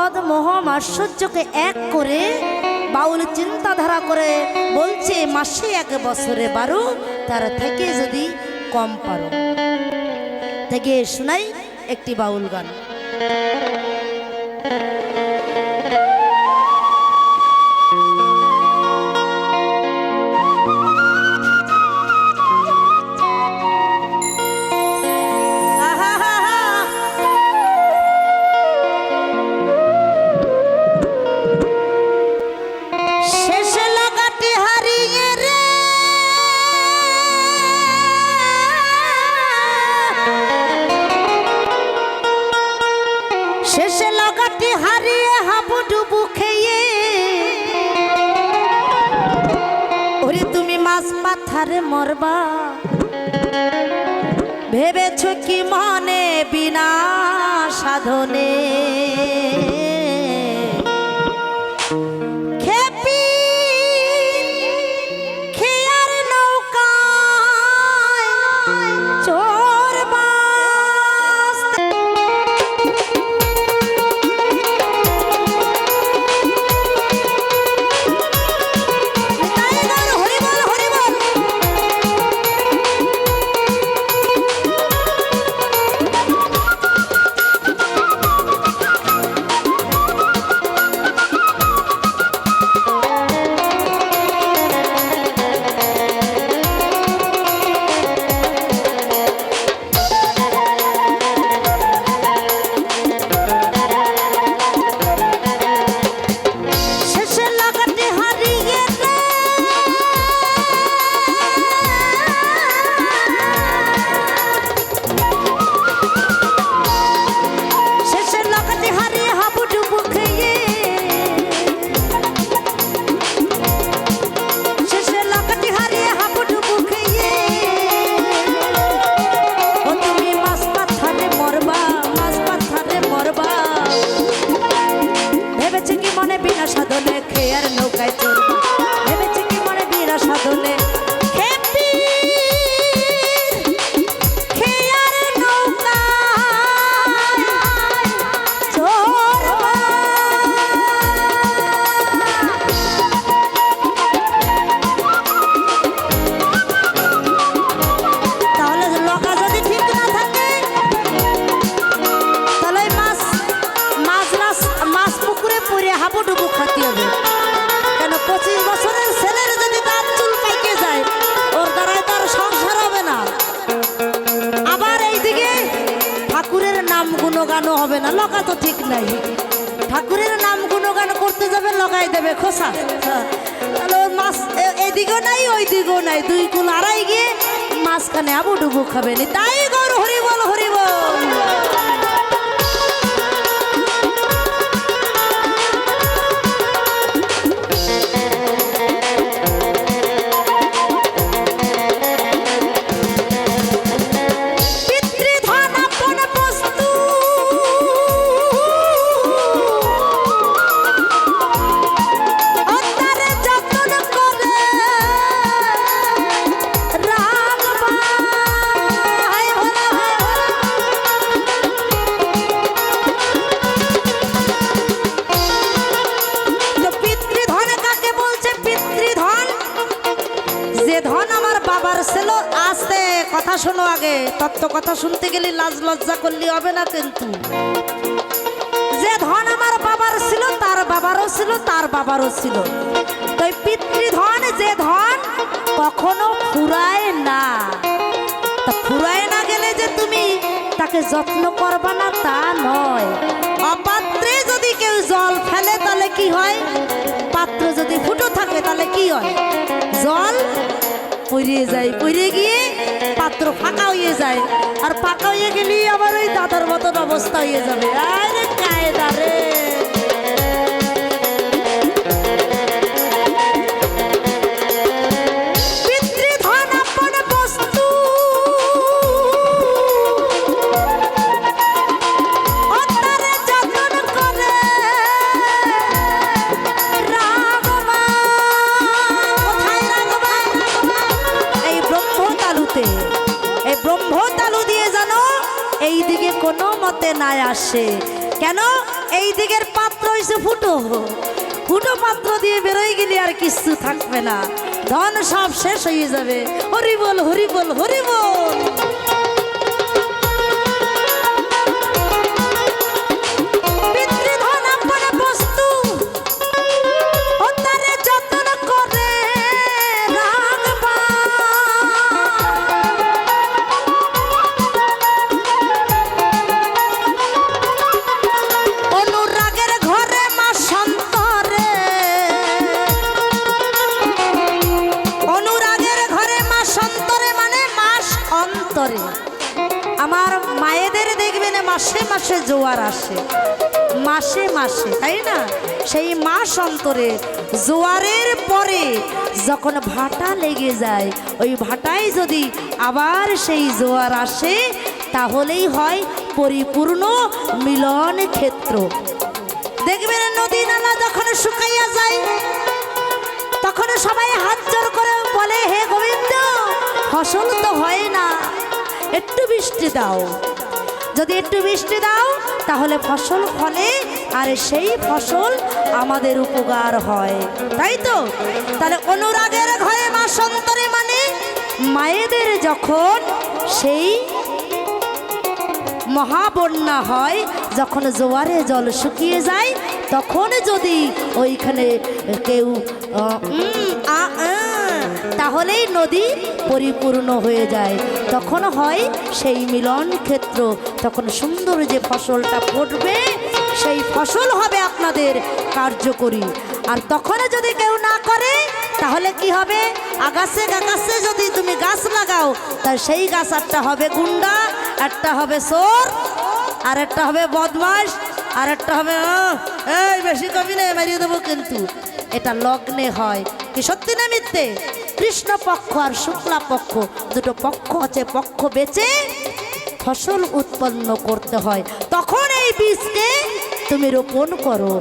মদ মোহ মাশ্চর্যকে এক করে বাউল চিন্তাধারা করে বলছে মাসে 1 বছরে 12 তার থেকে যদি কম পারো। থেকে শোনাই একটি বাউল গান। শেষে লাগাটি হারিয়ে হাবুডুবু খেয়ে ওরে তুমি মাছ পাথারে মরবা, ভেবেছ কি মনে বিনা সাধনে সাধনে খেয়ার নৌকায় চড়বা, ভেবেছে কি মনে বিনা সাধনে হাবুডুবু খাতে হবে। কেন 25 বছরের ছেলের যদি তার চুল পাইকে যায় ওর দ্বারাই তার সংসার হবে না। আবার এইদিকে ঠাকুরের নাম গুণগানও হবে না, লগা তো ঠিক নাই। ঠাকুরের নাম গুণগান করতে যাবে লগাই দেবে খোসা, তাহলে মাছ এইদিকেও নাই ওই দিকেও নাই, 2 কুল আড়াই গিয়ে মাঝখানে হাবুডুবু খাবে না। তাই গৌর হরি বল হরি বল। কথা শোনো আগে, তত্ত্ব কথা শুনতে গেলে লাজ লজ্জা করলে হবে না। কিন্তু যে ধন আমার বাবার ছিল তার বাবারও ছিল তার বাবারও ছিল। তো পিতৃধন যে ধন কখনো ফুরায় না, তা ফুরায় না গেলে যে তুমি তাকে যত্ন করবা না তা নয়। অপাত্রে যদি কেউ জল ফেলে তাহলে কি হয়, পাত্র যদি ফুটো থাকে তাহলে কি হয়, জল পড়ে যায়, পড়ে গিয়ে পাত্র ফাঁকা হয়ে যায়। আর ফাঁকা হয়ে গেলে আবার ওই দাদার মতন অবস্থা হয়ে যাবে। আরে কায়দা রে। ব্রহ্মতালু দিয়ে জানো এইদিকে কোনো মতে নাই আসে। কেন এই দিকের পাত্র হইছে ফুটো, ফুটো পাত্র দিয়ে বেরোয় গেলে আর কিছু থাকবে না, ধন সব শেষ হয়ে যাবে। হরি বল হরি বল হরি বল। আমার মায়েদের দেখবেন মাসে মাসে জোয়ার আসে, মাসে মাসে, তাই না? সেই মাস অন্তরে জোয়ারের পরে যখন ভাটা লেগে যায়, ওই ভাটায় যদি আবার সেই জোয়ার আসে তাহলেই হয় পরিপূর্ণ মিলন ক্ষেত্র। দেখবেন নদী নালা যখন শুকাইয়া যায় তখন সবাই হাত জোর করে বলে, হে গোবিন্দ, ফসল তো হয় না, একটু বৃষ্টি দাও। যদি একটু বৃষ্টি দাও তাহলে ফসল ফলে, আর সেই ফসল আমাদের উপকার হয়, তাই তো? তাহলে অনুরাগের ঘরে মা সন্তরে মানে মায়েদের যখন সেই মহাবন্যা হয়, যখন জোয়ারে জল শুকিয়ে যায়, তখন যদি ওইখানে কেউ তাহলেই নদী পরিপূর্ণ হয়ে যায়, তখন হয় সেই মিলন ক্ষেত্র। তখন সুন্দর যে ফসলটা ফুটবে সেই ফসল হবে আপনাদের কার্যকরী। আর তখন যদি কেউ না করে তাহলে কি হবে? আগাছে গাছে যদি তুমি গাছ লাগাও তা সেই গাছ একটা হবে গুন্ডা, একটা হবে চোর, আর একটা হবে বদমাশ, আর একটা হবে এই বেশি কবি নেই মারিয়ে দেবো। কিন্তু এটা লগ্নে হয় কি সত্যি না মিথ্যে? কৃষ্ণ পক্ষ আর শুক্লা পক্ষ দুটো পক্ষ আছে, পক্ষ বেচে ফসল উৎপন্ন করতে হয়। তখন এই বীজকে তুমি রোপণ করো।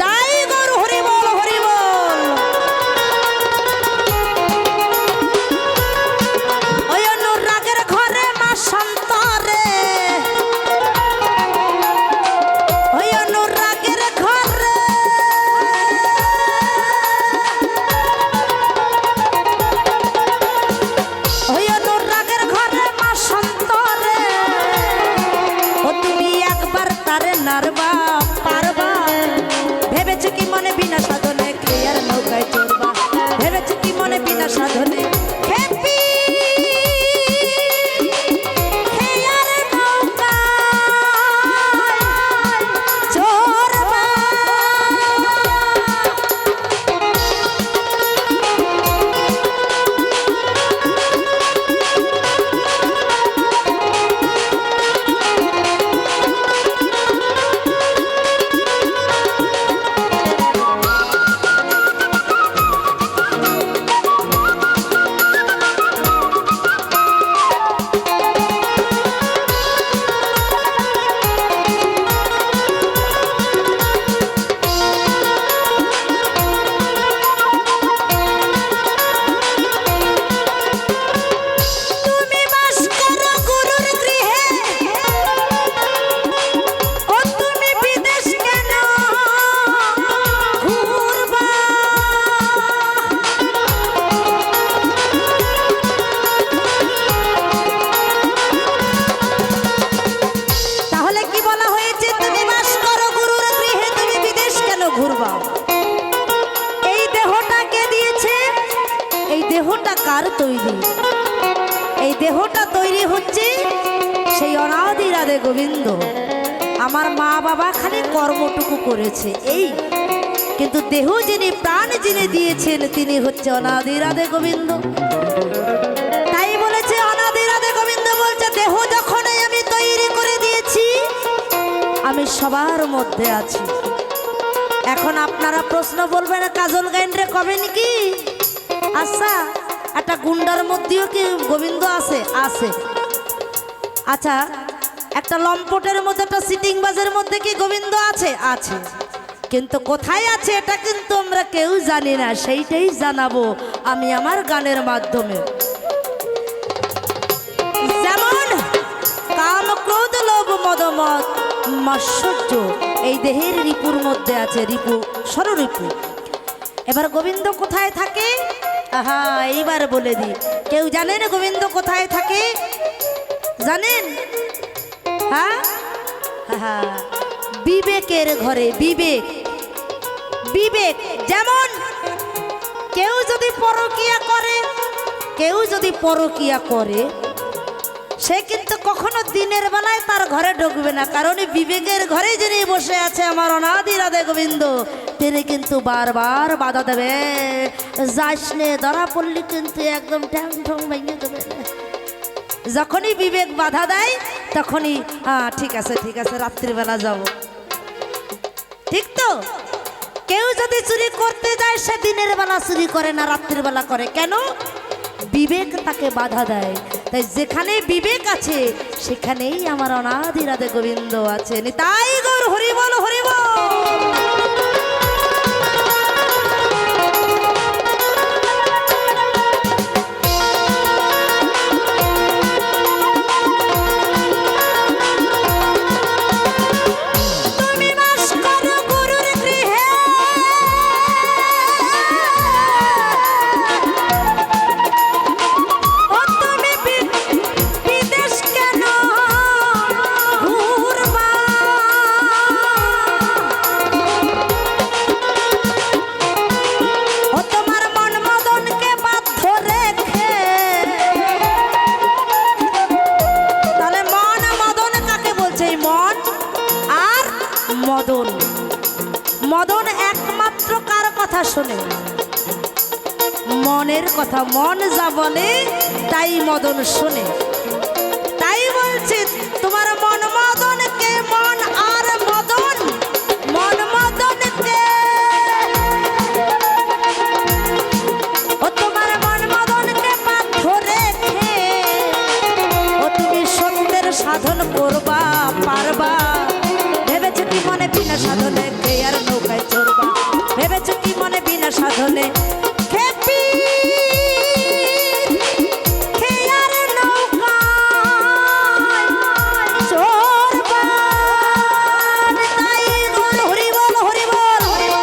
তাই গৌর হরি বল হরি বল। ওই অনুরাগের ঘরে মা সন্তরে, ওই অনুরাগের ঘরে, ওই অনুরাগের ঘরে মা সন্তরে, ও তুমি একবার তারে নারবা পারবা, ভেবেছো কি মনে বিনা সাধনে ক্রিয়ার নৌকায় চড়বা, ভেবেছো কি মনে বিনা সাধনে খেপি খেয়ার নৌকায় চড়বা। দেহটা কার তৈরি? এই দেহটা তৈরি হচ্ছে সেই অনাদি রাধে গোবিন্দ। আমার মা বাবা খালি কর্মটুকু করেছে এই, কিন্তু দেহ যিনি প্রাণ যিনি দিয়েছেন তিনি হচ্ছে অনাদি রাধে গোবিন্দ। তাই বলেছে অনাদি রাধে গোবিন্দ বলছে, দেহ যখন আমি তৈরি করে দিয়েছি আমি সবার মধ্যে আছি। এখন আপনারা প্রশ্ন বলবেন, কাজল গাইন্ডে কবে নাকি? আচ্ছা, একটা গুন্ডার মধ্যেও কি গোবিন্দ আছে? আছে। আচ্ছা, একটা লম্পটের মধ্যে, একটা সিটিং বাজের মধ্যে কি গোবিন্দ আছে? আছে। কিন্তু কোথায় আছে এটা কিন্তু আমরা কেউ জানি না, সেইটাই জানাবো আমি আমার গানের মাধ্যমে। যেমন কাম ক্রোধ লোভ মদ মদ মাৎসর্য এই দেহের রিপুর মধ্যে আছে, রিপু ষড়রিপু। এবার গোবিন্দ কোথায় থাকে? আহা, এইবার বলে দিই। কেউ জানেন গোবিন্দ কোথায় থাকে? জানেন? হ্যাঁ, হ্যাঁ, বিবেকের ঘরে। বিবেক, বিবেক। যেমন কেউ যদি পরকিয়া করে, কেউ যদি পরকিয়া করে, সে কিন্তু কখনো দিনের বেলায় তার ঘরে ঢুকবে না, কারণ বিবেকের ঘরে যিনি বসে আছে আমার অনাদি রাধে গোবিন্দ, তিনি কিন্তু বারবার বাধা দেবে। যাস নে, ধরা পড়লি কিন্তু একদম ঠ্যাং ঠং ভেঙে দেবে। যখনই বিবেক বাধা দেয় তখনই ঠিক আছে, ঠিক আছে, রাত্রিবেলা যাব। ঠিক তো? কেউ যদি চুরি করতে যায়, সে দিনের বেলা চুরি করে না, রাত্রিবেলা করে। কেন? বিবেক তাকে বাধা দেয়। তাই যেখানে বিবেক আছে সেখানেই আমার অনাদি রাধে গোবিন্দ আছে। নিতাই গৌর হরি বল, হরি বল। মদন, মদন একমাত্র কার কথা শোনে? মনের কথা। মন যা বলে তাই মদন শোনে। তাই বলছি তোমার মন মদনকে, মন আর মদন, মন মদনকে। ও তোমার মন মদনকে বাধ্য রেখে ও তুমি সত্যের সাধন করবা, পারবা? ভেবেছো কি মনে বিনা সাধনে কে আর নৌকায় চড়বা? ভেবেছো কি মনে বিনা সাধনে খেপি কে আর নৌকায় চড়বা? তাই বল হরি বল, হরি বল, হরি বল।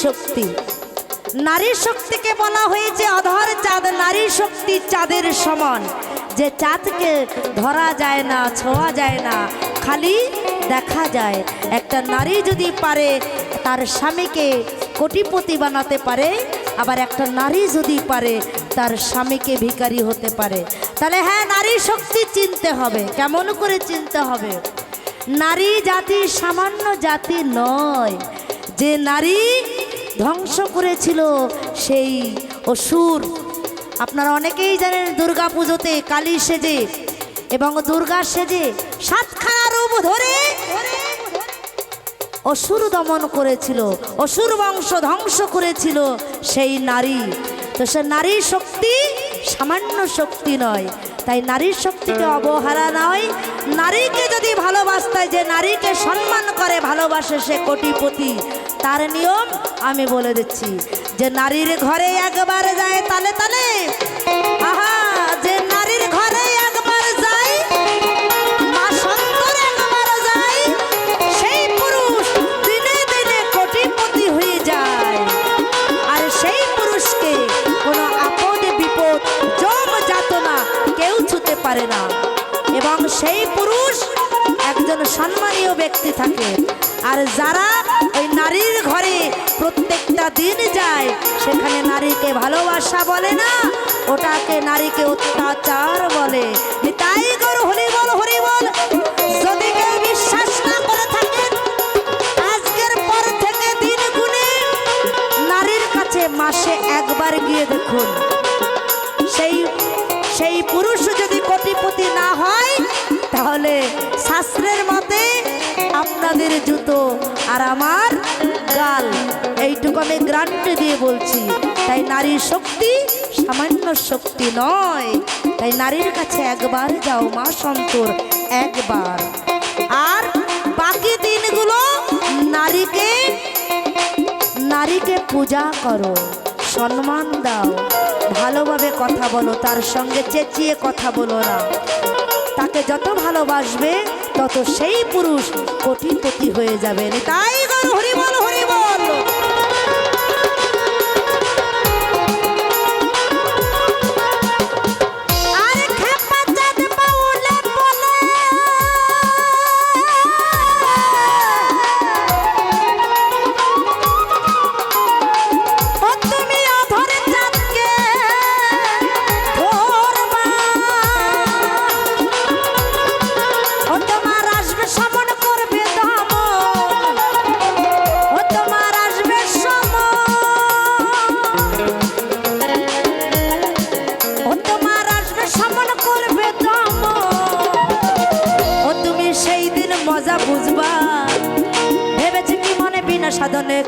শক্তি, নারী শক্তিকে বলা হয়েছে অধর চাঁদ। নারী শক্তি চাঁদের সমান, যে চাঁদকে ধরা যায় না, ছোঁয়া যায় না, খালি দেখা যায়। একটা নারী যদি পারে তার স্বামীকে কোটিপতি বানাতে পারে, আবার একটা নারী যদি পারে তার স্বামীকে ভিখারি হতে পারে। তাহলে হ্যাঁ, নারী শক্তি চিনতে হবে। কেমন করে চিনতে হবে? নারী জাতি সামান্য জাতি নয়। যে নারী ধ্বংস করেছিল সেই অসুর, আপনারা অনেকেই জানেন, দুর্গা পুজোতে কালী সেজে এবং দুর্গা সেজে সাতখানা রূপ ধরে অসুর দমন করেছিল, অসুর বংশ ধ্বংস করেছিল সেই নারী। তো সে নারী শক্তি সামান্য শক্তি নয়। তাই নারীর শক্তিকে অবহেলা নয়। নারীকে যদি ভালোবাসতে, যে নারীকে সম্মান করে ভালোবাসে, সে কোটিপতি। তার নিয়ম আমি বলে দিচ্ছি, যে নারীর ঘরে একবার যায় তালে তালে, আহা, যে নারীর ঘরে একবার যায়, মা সুন্দর একবার যায়, সেই পুরুষ দিনে দিনে কোটিপতি হয়ে যায়। আর সেই পুরুষকে কোনো আপদ বিপদ জম যাতনা কেউ ছুতে পারে না। এবং সেই পুরুষ একজন সম্মানীয় ব্যক্তি থাকে। আর যারা ওই নারীর ঘরে প্রত্যেকটা দিন যায় সেখানে নারীকে ভালোবাসা বলে না, ওটাকে নারীকে অত্যাচার বলে। তাই গো হরি বল হরি বল। যদি কেউ বিশ্বাস না করে থাকেন আজকের পর থেকে দিন গুনে নারীর কাছে মাসে একবার গিয়ে দেখুন। সেই পুরুষ যদি কোটিপতি না হয় তাহলে শাস্ত্রের মতে আপনাদের জুতো আর আমার গাল, এইটুকু আমি গ্যারান্টি দিয়ে বলছি। তাই নারীর শক্তি সামান্য শক্তি নয়। তাই নারীর কাছে একবার যাও মা সন্তোর, একবার। আর বাকি দিনগুলো নারীকে পূজা করো, সম্মান দাও, ভালোভাবে কথা বলো, তার সঙ্গে চেঁচিয়ে কথা বলো না। তাকে যত ভালোবাসবে তত সেই পুরুষ কোটিপতি হয়ে যাবে। তাই গো হরি বল হরি বল। মজা বুঝবা ভেবেছি কি মনে বিনা সাধনে